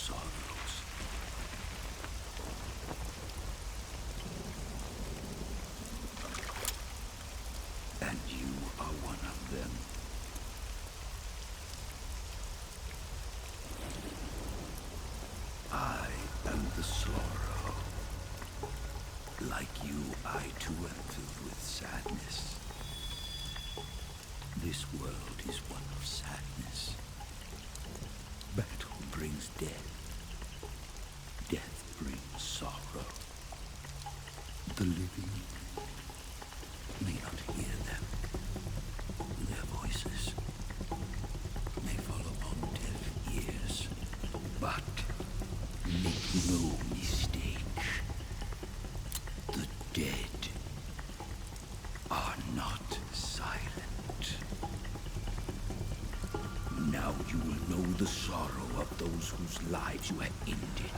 sorrows. And you are one of them. I am the sorrow. Like you, I too am filled with sadness. This world is one of sadness. Battle brings death. Death brings sorrow. The living may not hear them. Their voices may fall upon deaf ears. But make no mistake. The dead are not silent. Now you will know the sorrow of those whose lives you have ended.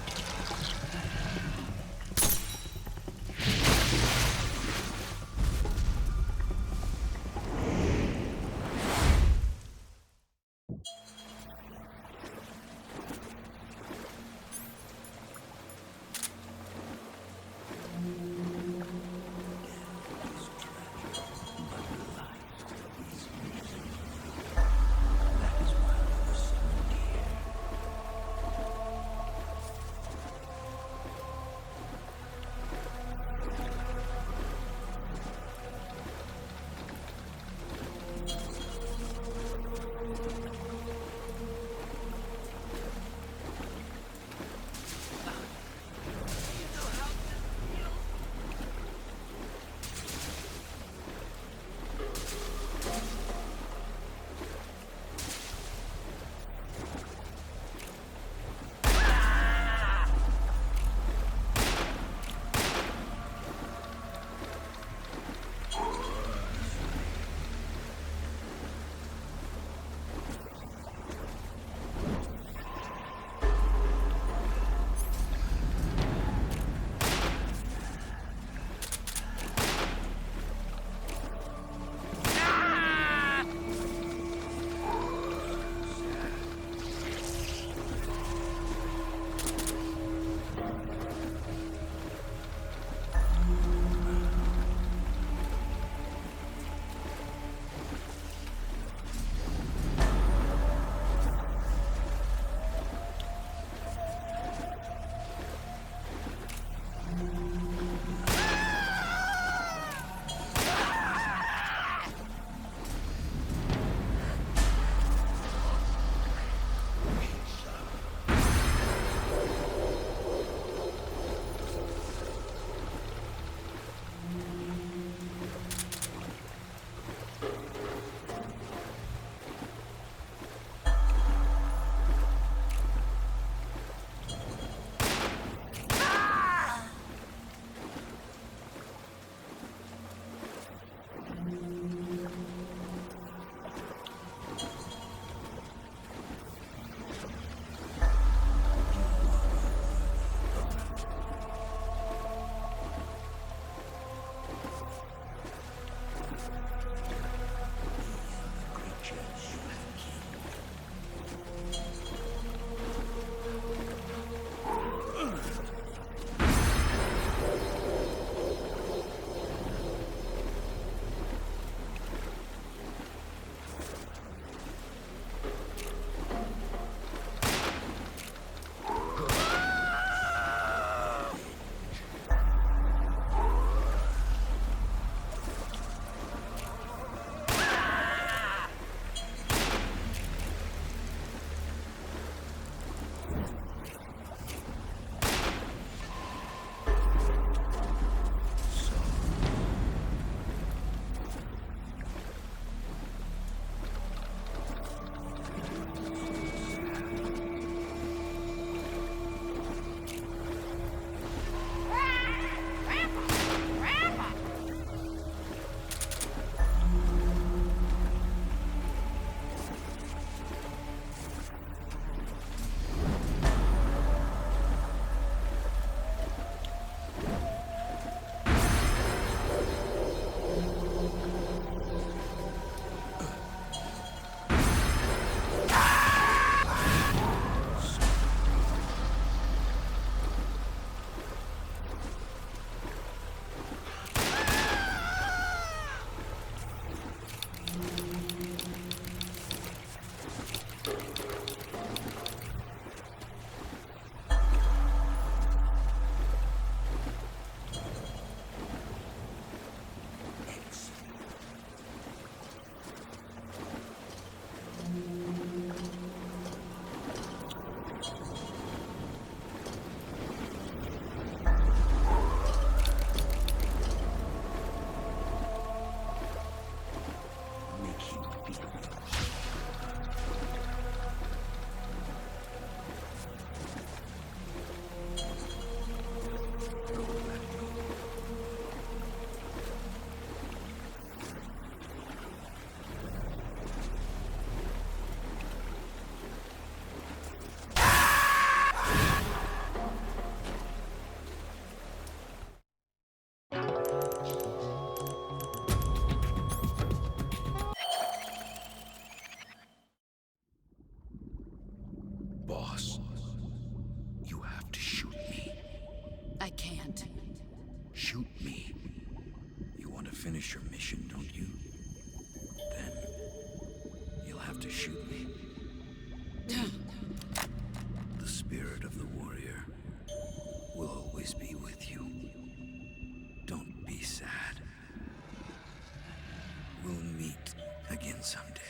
again someday.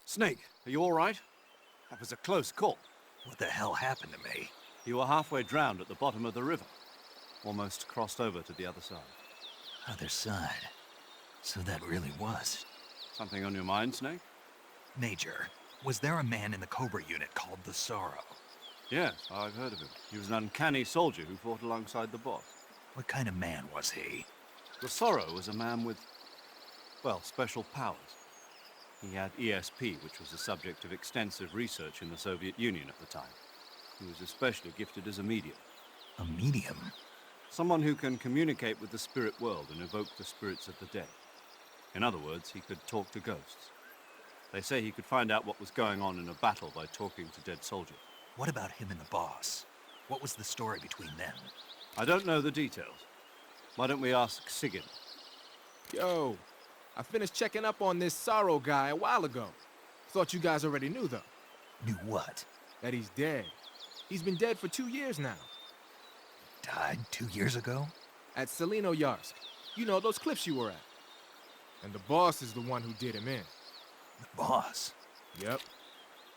Snake, are you all right? That was a close call. What the hell happened to me? You were halfway drowned at the bottom of the river. Almost crossed over to the other side. Other side. So that really was. Something on your mind, Snake? Major, was there a man in the Cobra unit called the Sorrow? Yes, I've heard of him. He was an uncanny soldier who fought alongside the boss. What kind of man was he? The Sorrow was a man with, well, special powers. He had ESP, which was the subject of extensive research in the Soviet Union at the time. He was especially gifted as a medium. A medium? Someone who can communicate with the spirit world and evoke the spirits of the dead. In other words, he could talk to ghosts. They say he could find out what was going on in a battle by talking to dead soldiers. What about him and the boss? What was the story between them? I don't know the details. Why don't we ask Sigyn? Yo, I finished checking up on this Sorrow guy a while ago. Thought you guys already knew, though. Knew what? That he's dead. He's been dead for 2 years now. Died 2 years ago? At Selino-Yarsk. You know, those cliffs you were at. And the boss is the one who did him in. The boss? Yep.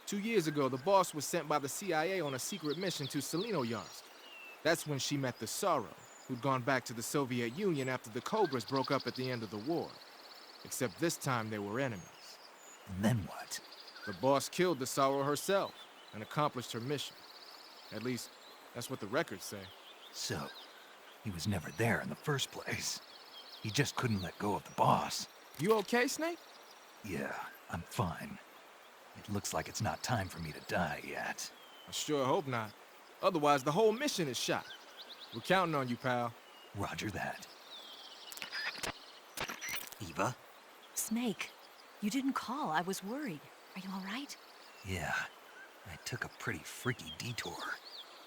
2 years ago, the boss was sent by the CIA on a secret mission to Selino-Yarsk. That's when she met the Sorrow, who'd gone back to the Soviet Union after the Cobras broke up at the end of the war. Except this time they were enemies. And then what? The boss killed the Sorrow herself and accomplished her mission. At least, that's what the records say. So, he was never there in the first place. He just couldn't let go of the boss. You okay, Snake? Yeah, I'm fine. It looks like it's not time for me to die yet. I sure hope not. Otherwise, the whole mission is shot. We're counting on you, pal. Roger that. Eva? Snake, you didn't call. I was worried. Are you all right? Yeah, I took a pretty freaky detour.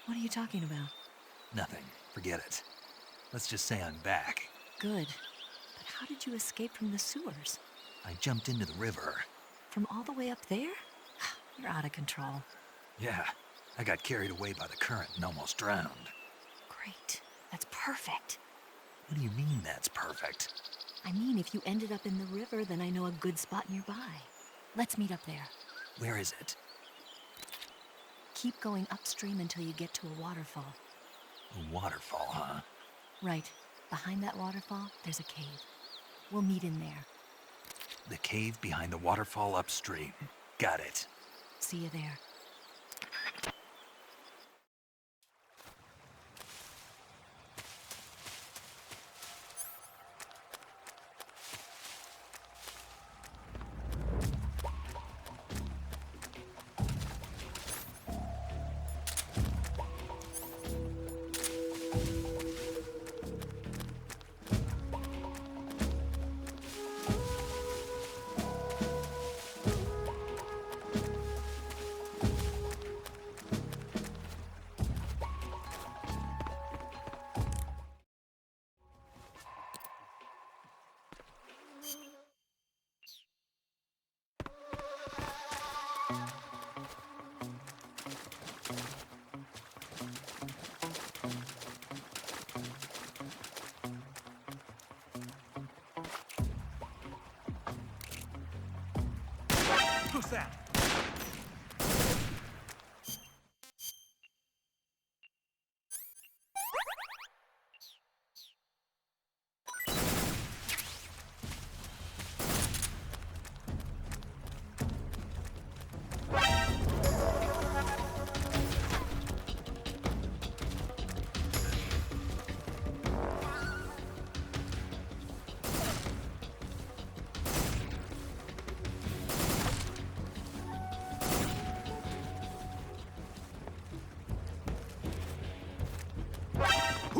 What are you talking about? Nothing. Forget it. Let's just say I'm back. Good. But how did you escape from the sewers? I jumped into the river. From all the way up there? You're out of control. Yeah, I got carried away by the current and almost drowned. Great. That's perfect. What do you mean that's perfect? I mean, if you ended up in the river, then I know a good spot nearby. Let's meet up there. Where is it? Keep going upstream until you get to a waterfall. A waterfall, huh? Right. Behind that waterfall, there's a cave. We'll meet in there. The cave behind the waterfall upstream. Got it. See you there.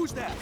Who's that?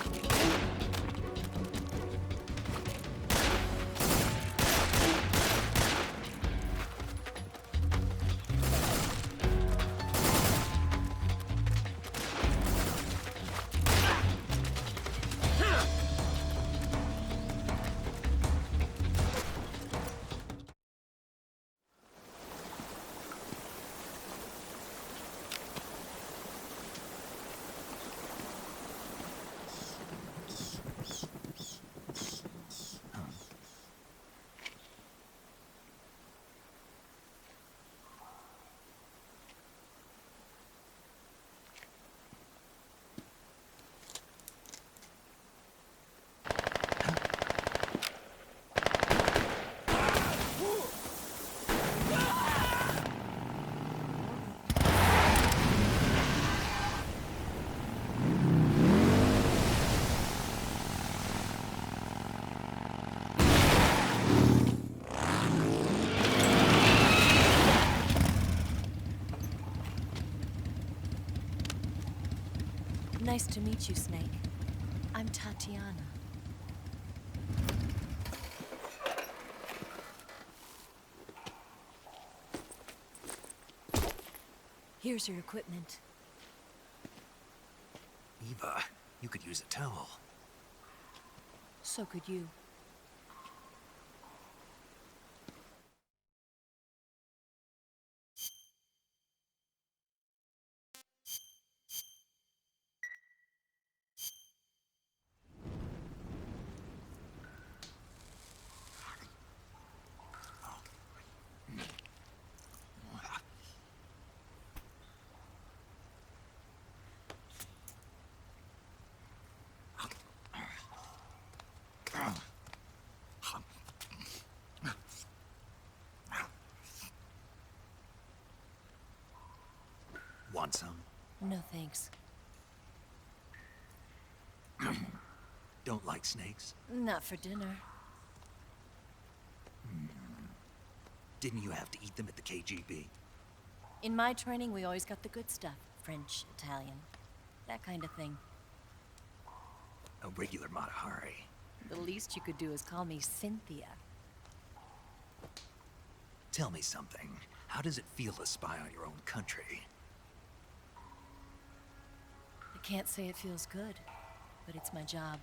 Nice to meet you, Snake. I'm Tatiana. Here's your equipment. Eva, you could use a towel. So could you. Want some? No thanks. Don't like snakes? Not for dinner. Didn't you have to eat them at the KGB? In my training, we always got the good stuff. French, Italian, that kind of thing. A regular Matahari. The least you could do is call me Cynthia. Tell me something. How does it feel to spy on your own country? I can't say it feels good, but it's my job.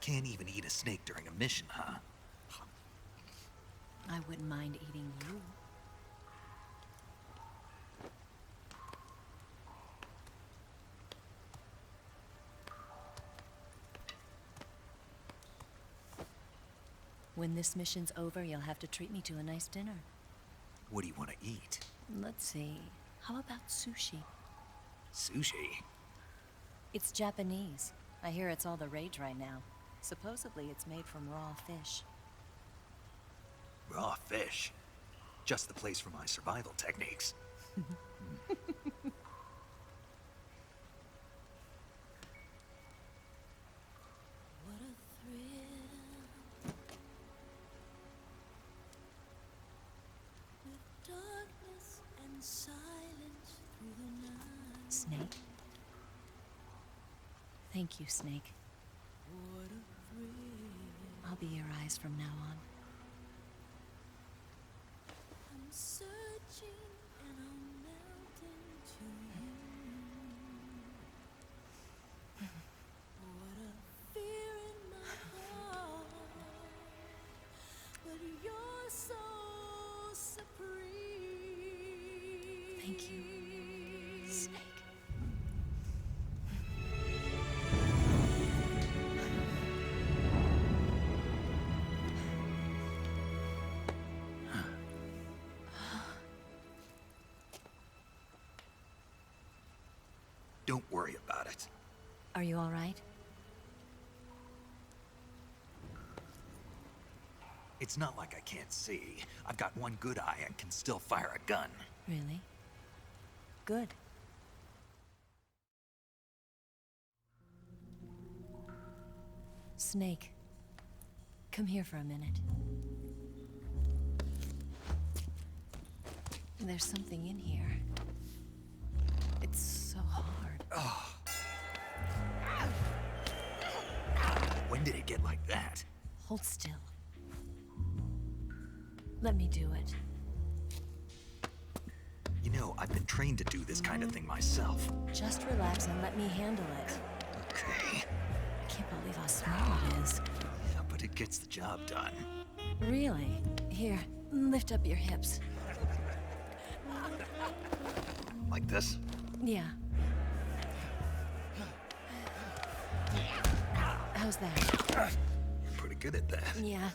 Can't even eat a snake during a mission, huh? I wouldn't mind eating you. When this mission's over, you'll have to treat me to a nice dinner. What do you want to eat? Let's see. How about sushi? Sushi? It's Japanese. I hear it's all the rage right now. Supposedly, it's made from raw fish. Raw fish? Just the place for my survival techniques. What a thrill. With darkness and silence through the night. Snake? Thank you, Snake. What a thrill. I'll be your eyes from now on. I'm searching and I'm melting to you. What a fear in my heart, but you're so supreme. Thank you, Snake. Don't worry about it. Are you all right? It's not like I can't see. I've got one good eye and can still fire a gun. Really? Good. Snake, come here for a minute. There's something in here. It's so hard. get like that. Hold still. Let me do it. You know, I've been trained to do this kind of thing myself. Just relax and let me handle it. Okay. I can't believe how small it is. Yeah, but it gets the job done. Really? Here, lift up your hips. Like this? Yeah. How's that? You're pretty good at that. Yeah,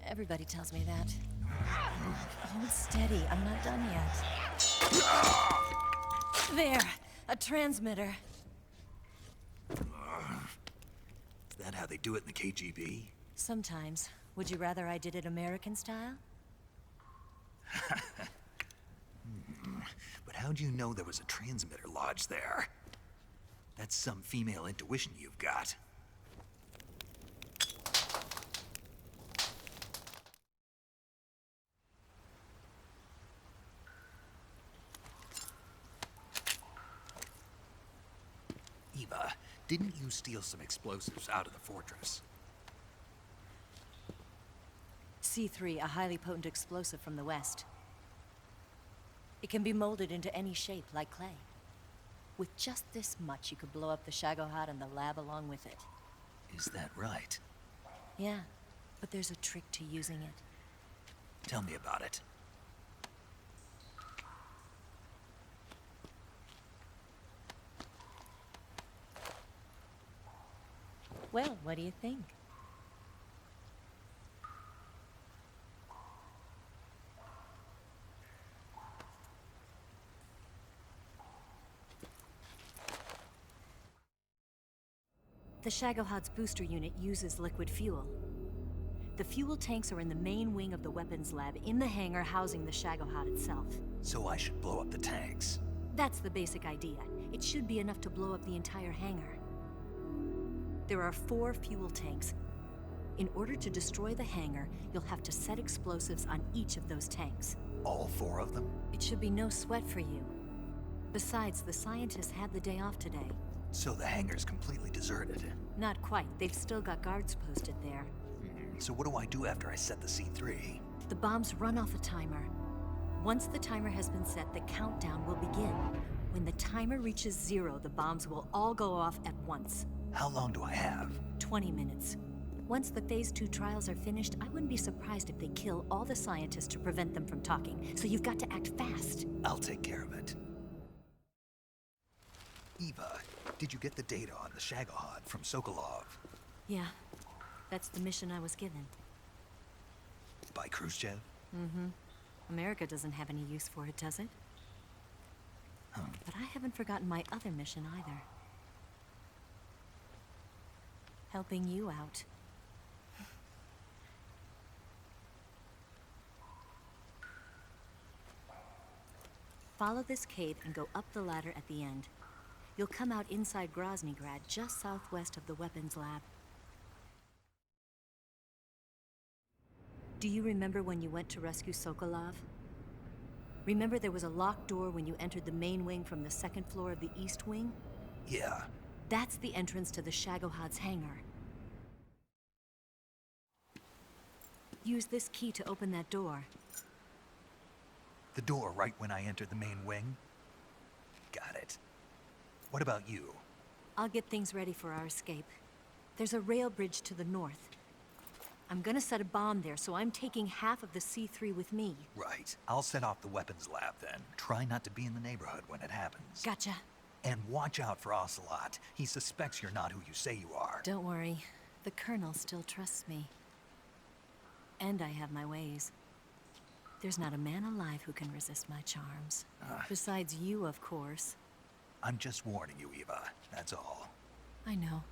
everybody tells me that. Hold steady, I'm not done yet. There, a transmitter. Is that how they do it in the KGB? Sometimes. Would you rather I did it American style? But how'd you know there was a transmitter lodged there? That's some female intuition you've got. Eva, didn't you steal some explosives out of the fortress? C3, a highly potent explosive from the west. It can be molded into any shape, like clay. With just this much, you could blow up the Shagohod and the lab along with it. Is that right? Yeah, but there's a trick to using it. Tell me about it. Well, what do you think? The Shagohod's booster unit uses liquid fuel. The fuel tanks are in the main wing of the weapons lab in the hangar housing the Shagohod itself. So I should blow up the tanks. That's the basic idea. It should be enough to blow up the entire hangar. There are 4 fuel tanks. In order to destroy the hangar, you'll have to set explosives on each of those tanks. All 4 of them? It should be no sweat for you. Besides, the scientists had the day off today. So the hangar's completely deserted. Not quite. They've still got guards posted there. So what do I do after I set the C3? The bombs run off a timer. Once the timer has been set, the countdown will begin. When the timer reaches 0, the bombs will all go off at once. How long do I have? 20 minutes. Once the Phase 2 trials are finished, I wouldn't be surprised if they kill all the scientists to prevent them from talking. So you've got to act fast. I'll take care of it. Eva, did you get the data on the Shagohod from Sokolov? Yeah, that's the mission I was given. By Khrushchev? America doesn't have any use for it, does it? But I haven't forgotten my other mission either. Helping you out. Follow this cave and go up the ladder at the end. You'll come out inside Groznygrad, just southwest of the weapons lab. Do you remember when you went to rescue Sokolov? Remember there was a locked door when you entered the main wing from the 2nd floor of the east wing? Yeah. That's the entrance to the Shagohod's hangar. Use this key to open that door. The door right when I entered the main wing? Got it. What about you? I'll get things ready for our escape. There's a rail bridge to the north. I'm gonna set a bomb there, so I'm taking half of the C3 with me. Right. I'll set off the weapons lab then. Try not to be in the neighborhood when it happens. Gotcha. And watch out for Ocelot. He suspects you're not who you say you are. Don't worry. The Colonel still trusts me. And I have my ways. There's not a man alive who can resist my charms. Besides you, of course. I'm just warning you, Eva. That's all. I know.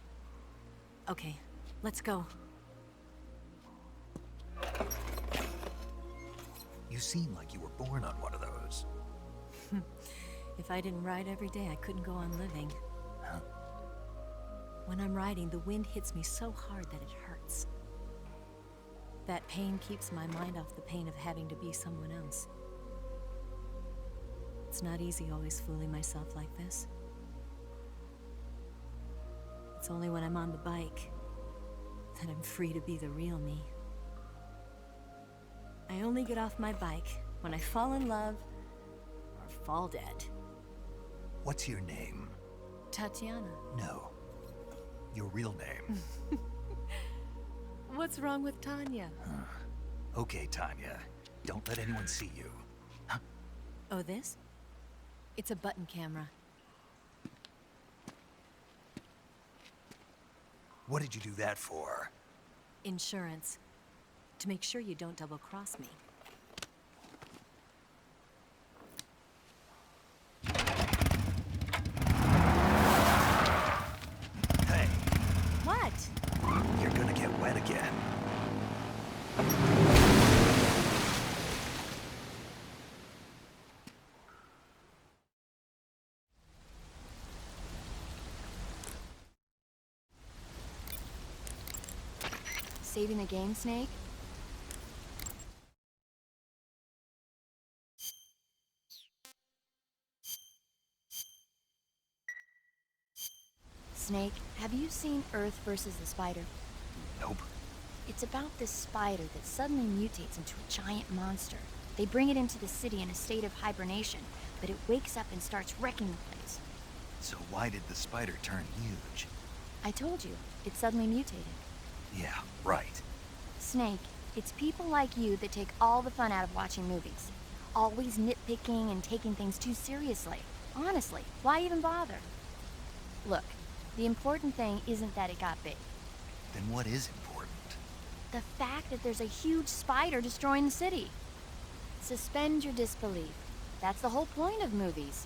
Okay, let's go. You seem like you were born on one of those. If I didn't ride every day, I couldn't go on living. Huh? When I'm riding, the wind hits me so hard that it hurts. That pain keeps my mind off the pain of having to be someone else. It's not easy always fooling myself like this. It's only when I'm on the bike, then I'm free to be the real me. I only get off my bike when I fall in love or fall dead. What's your name? Tatiana. No. Your real name. What's wrong with Tanya? Okay, Tanya. Don't let anyone see you. Oh, this? It's a button camera. What did you do that for? Insurance. To make sure you don't double-cross me. Hey, What? you're gonna get wet again. Saving the game, Snake? Snake, have you seen Earth versus the Spider? Nope. It's about this spider that suddenly mutates into a giant monster. They bring it into the city in a state of hibernation, but it wakes up and starts wrecking the place. So why did the spider turn huge? I told you, it suddenly mutated. Yeah, right. Snake, it's people like you that take all the fun out of watching movies. Always nitpicking and taking things too seriously. Honestly, why even bother? Look, the important thing isn't that it got big. Then what is important? The fact that there's a huge spider destroying the city. Suspend your disbelief. That's the whole point of movies.